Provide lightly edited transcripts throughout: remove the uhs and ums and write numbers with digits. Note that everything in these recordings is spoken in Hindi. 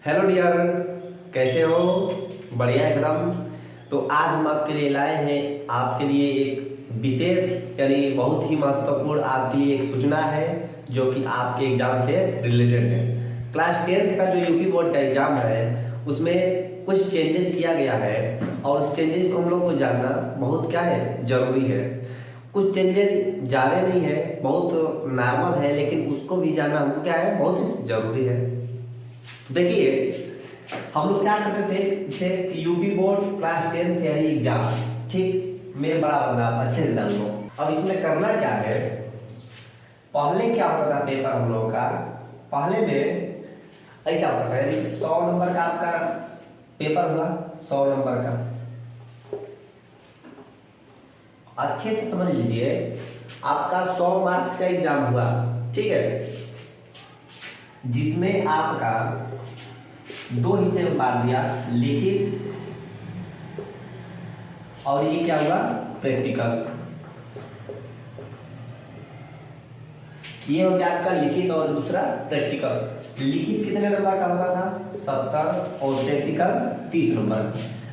हेलो डियर, कैसे हो? बढ़िया एकदम। तो आज हम आपके लिए लाए हैं आपके लिए एक विशेष यानी बहुत ही महत्वपूर्ण आपके लिए एक सूचना है जो कि आपके एग्जाम से रिलेटेड है। क्लास 10th का जो यूपी बोर्ड का एग्जाम है उसमें कुछ चेंजेस किया गया है और उस चेंजेस को हम लोग को जानना बहुत क्या है, जरूरी है। कुछ चेंजेस ज़्यादा नहीं है, बहुत नॉर्मल है, लेकिन उसको भी जानना हमको क्या है, बहुत जरूरी है। देखिए, हम लोग क्या करते थे, जैसे कि यूपी बोर्ड क्लास 10th यानी एग्जाम, ठीक, मेरे बड़ा बदलाव अच्छे से जान लो। अब इसमें करना क्या है, पहले क्या होता था पेपर हम लोग का, पहले में ऐसा होता था यानी 100 नंबर का आपका पेपर हुआ, 100 नंबर का। अच्छे से समझ लीजिए, आपका 100 मार्क्स का एग्जाम हुआ, ठीक है, जिसमें आपका दो हिस्से में बांट दिया, लिखित और ये क्या हुआ, प्रैक्टिकल। ये हो गया आपका लिखित और दूसरा प्रैक्टिकल। लिखित कितने नंबर का होता था, 70, और प्रैक्टिकल 30 नंबर।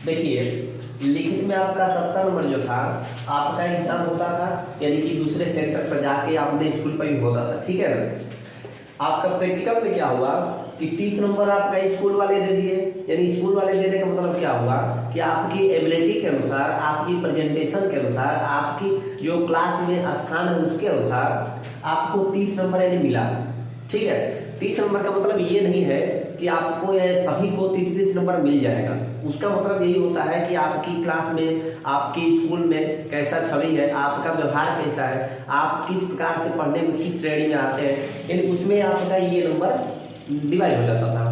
देखिए, लिखित में आपका 70 नंबर जो था, आपका एग्जाम होता था यानी कि दूसरे सेंटर पर जाके आपने स्कूल पर ही होता था, ठीक है ना। आपका प्रैक्टिकल में क्या हुआ कि 30 नंबर आपका स्कूल वाले दे दिए, यानी स्कूल वाले देने का मतलब क्या हुआ कि आपकी एबिलिटी के अनुसार, आपकी प्रेजेंटेशन के अनुसार, आपकी जो क्लास में स्थान है उसके अनुसार आपको 30 नंबर यानी मिला, ठीक है। 30 नंबर का मतलब ये नहीं है कि आपको सभी को 30 नंबर मिल जाएगा। उसका मतलब यही होता है कि आपकी क्लास में, आपकी स्कूल में कैसा छवि है, आपका व्यवहार कैसा है, आप किस प्रकार से पढ़ने में किस श्रेणी में आते हैं, यानी उसमें आपका ये नंबर डिवाइड हो जाता था।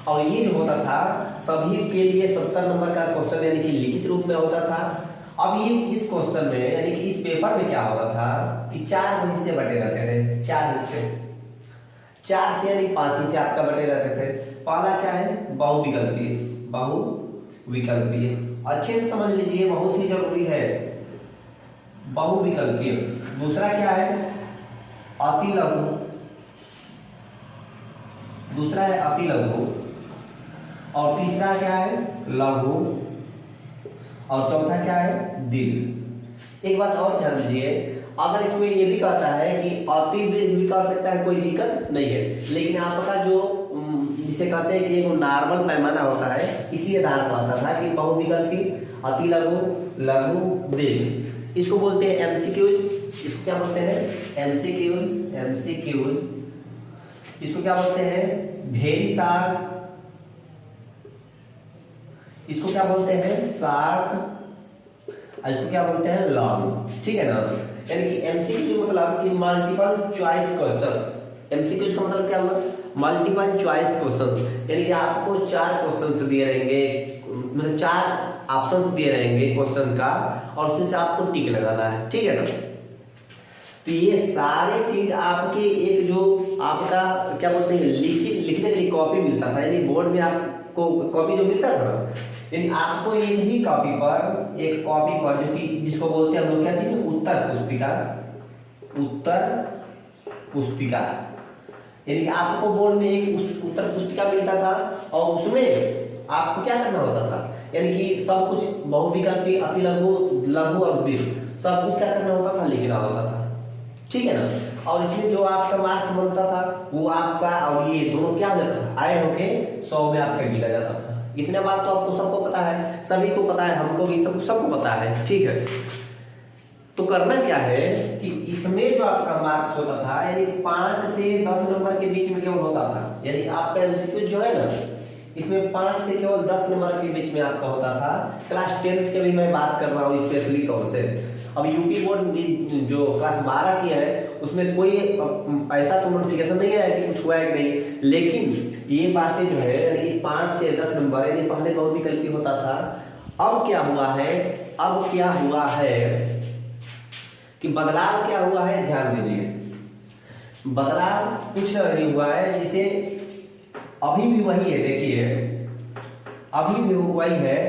और ये जो होता था सभी के लिए 70 नंबर का क्वेश्चन यानी कि लिखित रूप में होता था। अब ये इस क्वेश्चन में यानी कि इस पेपर में क्या होता था कि 4 हिस्से बटे रहते थे, 4 हिस्से, 4 से यानी 5 हिस्से आपका बटे रहते थे। पहला क्या है, बहुविकल्पीय, बहुविकल्पीय, अच्छे से समझ लीजिए, बहुत ही जरूरी है, बहुविकल्पीय। दूसरा क्या है, अति लघु, दूसरा है अति लघु, और तीसरा क्या है, लघु, और चौथा क्या है, दीर्घ। एक बात और ध्यान दीजिए, अगर इसमें ये भी कहता है कि अति दीर्घ भी कह सकता है, कोई दिक्कत नहीं है, लेकिन आपका जो जिसे कहते हैं कि एक नॉर्मल पैमाना होता है, इसी आधार पर आता था कि बहुविकल्पी, अति लघु, लघु, दीर्घ। इसको बोलते हैं एमसीक्यूज। इसको क्या बोलते हैं, एमसीक्यूज, एमसीक्यूज। इसको क्या बोलते हैं, वेरी शॉर्ट। इसको क्या बोलते हैं, शॉर्ट। इसको क्या बोलते हैं, लॉन्ग, ठीक है ना। यानी कि एमसीक्यू मतलब कि मल्टीपल चॉइस क्वेश्चंस। एमसीक्यू का मतलब क्या हुआ, मल्टीपल चॉइस क्वेश्चंस, यानी कि आपको 4 क्वेश्चंस दिए रहेंगे, मतलब 4 ऑप्शंस दिए रहेंगे क्वेश्चन का, और उसमें से आपको टिक लगाना है, ठीक है ना। तो ये सारे चीज आपके एक जो आपका क्या बोलते हैं, लिखने के लिए कॉपी मिलता था, यानी बोर्ड में आपको कॉपी जो मिलता था, यानी आपको यही कॉपी पर, एक कॉपी पर जो कि जिसको बोलते हैं हम लोग क्या चीज, उत्तर पुस्तिका, उत्तर पुस्तिका, यानी कि आपको बोर्ड में एक उत्तर पुस्तिका मिलता था, और उसमें आपको क्या करना होता था, यानी कि सब कुछ बहुविकल्पी, अति लघु, लघु और दीर्घ, सब कुछ क्या करना होता था, लिखना होता था, ठीक है ना। और इसमें जो आपका मार्क्स बनता था वो आपका और ये दोनों क्या ऐड होके 100 में आपका गिना जाता था। इतने बात तो आपको सबको पता है, सभी को पता है, हमको भी सबको पता है, ठीक है। तो करना क्या है कि इसमें जो आपका मार्क्स होता था, यानी 5 से 10 नंबर के बीच में केवल होता था, यानी आपका एमसीक्यू जो है ना, इसमें 5 से केवल 10 नंबर के बीच में आपका होता था। क्लास 10th के भी मैं बात कर रहा हूँ स्पेशली तौर से। अब यूपी बोर्ड जो क्लास 12 की है उसमें कोई ऐसा तो नोटिफिकेशन नहीं आया कि कुछ हुआ है कि नहीं, लेकिन ये बातें जो है यानी कि 5 से 10 नंबर, यानी पहले बहुविकल्पी होता था, अब क्या हुआ है, अब क्या हुआ है कि बदलाव क्या हुआ है, ध्यान दीजिए। बदलाव कुछ नहीं हुआ है, जिसे अभी भी वही है, देखिए अभी भी वही है।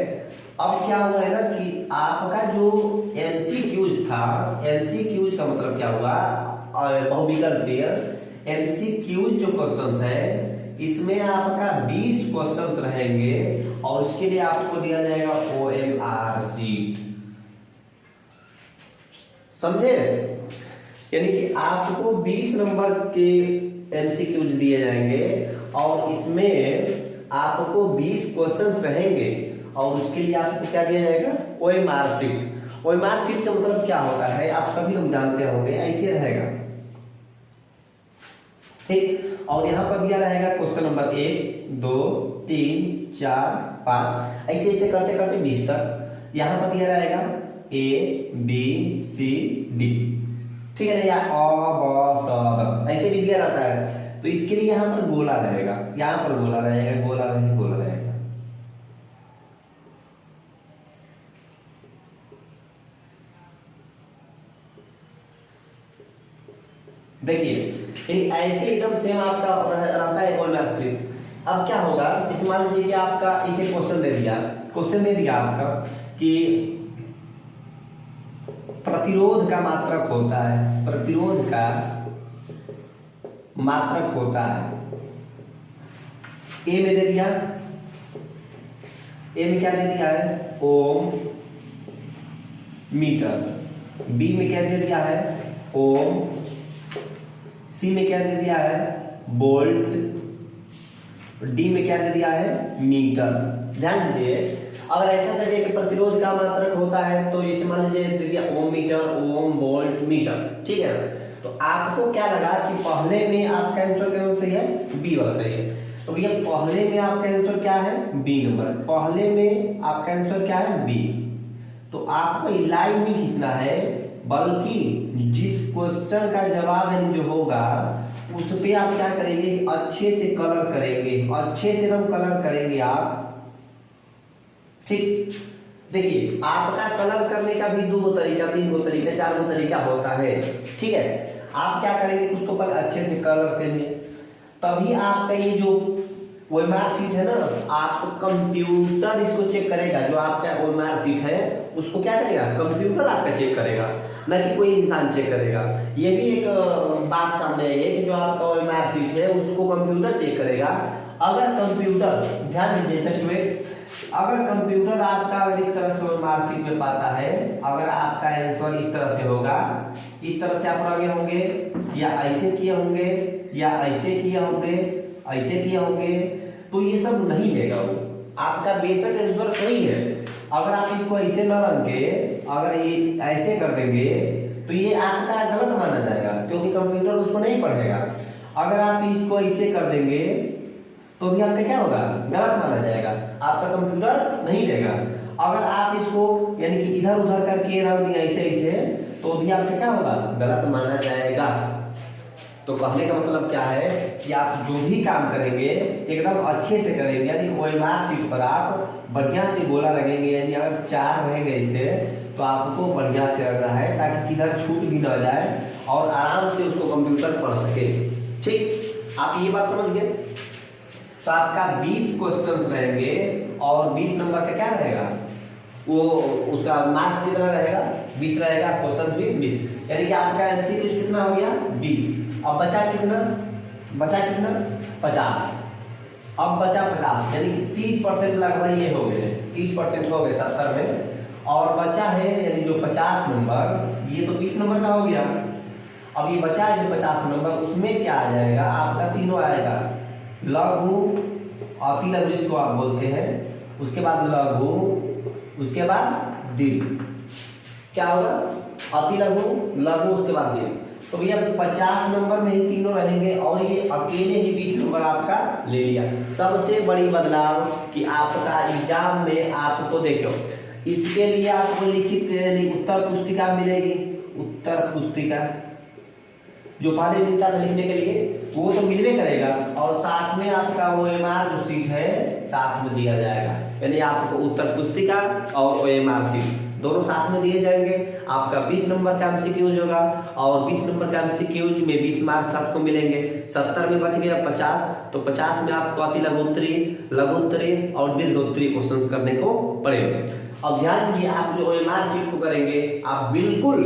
अब क्या हुआ है ना कि आपका जो एमसीक्यूज था, एमसीक्यूज का मतलब क्या हुआ, बहुविकल्पीय एमसीक्यूज जो क्वेश्चंस है, इसमें आपका 20 क्वेश्चंस रहेंगे और उसके लिए आपको दिया जाएगा OMR शीट। समझे? यानी कि आपको 20 नंबर के MCQs दिए जाएंगे और इसमें आपको 20 क्वेश्चंस रहेंगे और उसके लिए आपको क्या दिया जाएगा? OMR sheet. OMR शीट का मतलब क्या होता है आप सभी लोग जानते होंगे, ऐसे रहेगा, ठीक। और यहाँ पर दिया रहेगा क्वेश्चन नंबर 1 2 3 4 5 ऐसे ऐसे करते करते 20 तक। यहाँ पर दिया रहेगा ABCD, ठीक है ना, या अ ब स द ऐसे भी दिया रहता है। तो इसके लिए यहाँ पर गोला रहेगा, यहाँ पर गोला रहेगा, गोला रहेगा, गोला रहेगा। देखिए ऐसे एकदम सेम आपका रहता है OMR शीट। अब क्या होगा, जैसे मान लीजिए कि आपका इसे क्वेश्चन दे दिया आपका कि प्रतिरोध का मात्रक होता है, प्रतिरोध का मात्रक होता है। ए में दे दिया, ए में क्या दे दिया है? ओम मीटर। बी में क्या दे दिया है? ओम। सी में क्या दे दिया है? वोल्ट। डी में क्या दे दिया है? मीटर। ध्यान दीजिए, अगर ऐसा करिए कि प्रतिरोध का मात्रक होता है तो इसे मान लीजिए दे दिया ओम मीटर, ओम, वोल्ट, मीटर, ठीक है ना। तो आपको क्या लगा कि पहले में आपका आंसर क्या सही है? बी वाला सही है। तो भैया पहले में आपका आंसर क्या है? B number. पहले में आपका आंसर क्या है? बी। तो आपको लाइन नहीं खींचना है, बल्कि जिस क्वेश्चन का जवाब जो होगा उस पे आप क्या करेंगे? अच्छे से कलर करेंगे, अच्छे से हम कलर करेंगे आप, ठीक। देखिए आपका कलर करने का भी 2 तरीका, 3 तरीका, 4 तरीका होता है, ठीक है। आप क्या करेंगे? उसको पहले अच्छे से कलर करेंगे, तभी आपका ये जो OMR शीट है ना, आपको कंप्यूटर इसको चेक करेगा। जो आपका OMR शीट है उसको क्या करेगा? कंप्यूटर आपका चेक करेगा, न कि कोई इंसान चेक करेगा। ये भी एक बात सामने आई है कि जो आपका OMR शीट है उसको कंप्यूटर चेक करेगा। अगर कंप्यूटर, ध्यान दीजिए जस्ट वेट, अगर कंप्यूटर आपका अगर इस तरह से OMR शीट में पाता है, अगर आपका आंसर इस तरह से होगा, इस तरह से आप आगे होंगे, या ऐसे किए होंगे, या ऐसे किए होंगे, ऐसे किए होंगे, तो ये सब नहीं लेगा वो। आपका बेशक आंसर सही है, अगर आप इसको ऐसे न रख के अगर ये ऐसे कर देंगे तो ये आपका गलत माना जाएगा, क्योंकि कंप्यूटर उसको नहीं पढ़ेगा। अगर आप इसको ऐसे कर देंगे तो भी आपका क्या होगा? गलत माना जाएगा, आपका कंप्यूटर नहीं देगा। अगर आप इसको यानी कि इधर उधर करके रख दिया ऐसे ऐसे, तो भी आपका क्या होगा? गलत माना जाएगा। तो कहने का मतलब क्या है कि आप जो भी काम करेंगे एकदम अच्छे से करेंगे, यानी OMR शीट पर आप बढ़िया से गोला लगेंगे। यानी अगर 4 रहेंगे इसे तो आपको बढ़िया से रखना है, ताकि किधर छूट भी ना जाए और आराम से उसको कंप्यूटर पढ़ सके, ठीक। आप ये बात समझ गए? तो आपका 20 क्वेश्चंस रहेंगे और 20 नंबर का क्या रहेगा? वो उसका मार्क्स कितना रहेगा? 20 रहेगा, क्वेश्चन भी 20, यानी कि आपका MCQ कितना हो गया? 20। अब बचा कितना? 50। अब बचा 50, यानी कि 30% लगभग ये हो गए, 30% हो गए 70 में, और बचा है यानी जो 50 नंबर, ये तो 20 नंबर का हो गया। अब ये बचा है जो 50 नंबर, उसमें क्या आ जाएगा? आपका तीनों आएगा, लघु, अति लघु जिसको आप बोलते हैं, उसके बाद लघु, उसके बाद दीर्घ। क्या होगा? अति लघु, लघु, उसके बाद दीर्घ। तो भैया 50 नंबर में ही तीनों रहेंगे और ये अकेले ही 20 नंबर आपका ले लिया। सबसे बड़ी बदलाव कि आपका एग्जाम में आपको देखो, इसके लिए आपको लिखित उत्तर पुस्तिका मिलेगी। उत्तर पुस्तिका जो पहले मिलता था लिखने के लिए वो तो मिलवे करेगा, और साथ में आपका OMR जो शीट है साथ में दिया जाएगा। यानी आपको उत्तर पुस्तिका और OMR शीट दोनों साथ में दिए जाएंगे। आपका 20 नंबर का MCQ होगा और 20 नंबर का MCQ में 20 मार्क्स आपको मिलेंगे। 70 में बच गया 50, तो 50 में आपको अति लघुत्तरी, लघुत्तरी और दीर्घोत्तरी क्वेश्चन करने को पड़ेंगे। अब ध्यान दीजिए, आप जो OMR शीट को करेंगे आप बिल्कुल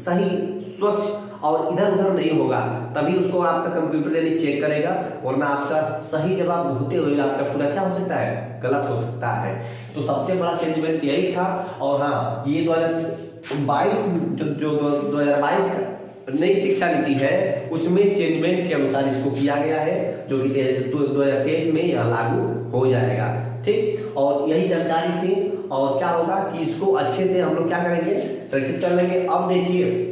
सही, स्वच्छ और इधर उधर नहीं होगा, तभी उसको आपका कंप्यूटर यानी चेक करेगा, वरना आपका सही जवाब होते हुए आपका पूरा क्या हो सकता है, गलत हो सकता है। तो सबसे बड़ा चेंजमेंट यही था। और हाँ, ये 2022 जो 2022 का नई शिक्षा नीति है उसमें चेंजमेंट के अनुसार इसको किया गया है, जो कि 2023 में यह लागू हो जाएगा। ठीक, और यही जानकारी थी। और क्या होगा कि इसको अच्छे से हम लोग क्या करेंगे, प्रैक्टिस कर लेंगे। अब देखिए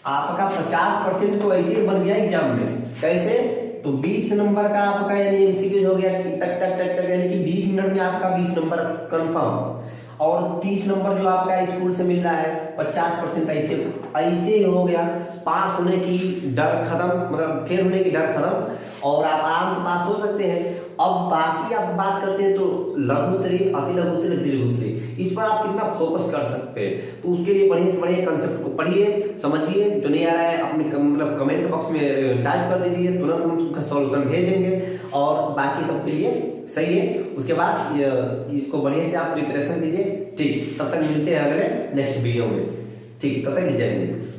आपका 50% तो ऐसे ही बन गया एग्जाम में। कैसे? तो 20 नंबर का आपका यानी एमसीक्यू हो गया, टक टक टक टक, यानी कि 20 मिनट में आपका 20 नंबर कंफर्म। और 30 नंबर जो आपका स्कूल से मिल रहा है 50% ऐसे ही हो गया। पास होने की डर खत्म, मतलब फेल होने की डर खत्म, और आप आराम से पास हो सकते हैं। अब बाकी आप बात करते हैं तो लघु उत्तरी, अति लघु उत्तरी, दीर्घ उत्तरी, इस पर आप कितना फोकस कर सकते हैं। तो उसके लिए बढ़िया से बढ़िया कंसेप्ट को पढ़िए, समझिए। जो नहीं आ रहा है अपने मतलब कमेंट बॉक्स में टाइप कर दीजिए, तुरंत हम उसका सॉल्यूशन भेज देंगे। और बाकी तब के लिए सही है। उसके बाद इसको बढ़िया से आप प्रिपरेशन कीजिए। ठीक, तब तक मिलते हैं अगले नेक्स्ट वीडियो में। ठीक, तब तक जय हिंद।